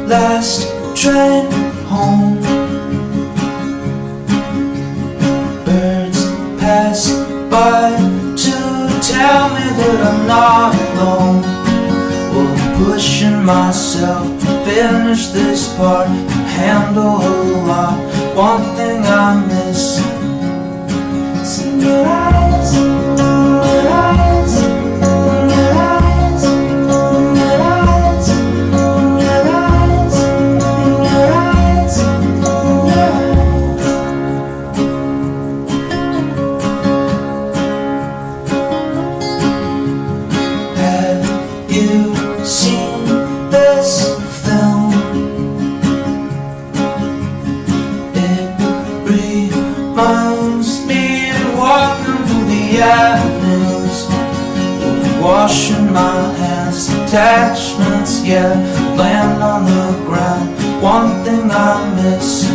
last train home. Birds pass by to tell me that I'm not alone. Well, I'm pushing myself to finish this part and handle a lot. One thing I'm missing is in your eyes, in your eyes, in your eyes, in your eyes, in your eyes, in your eyes, in your eyes. Have you seen this film? It reminds me of walking through the avenues, washing my hands, attachments, yeah, land on the ground. One thing I miss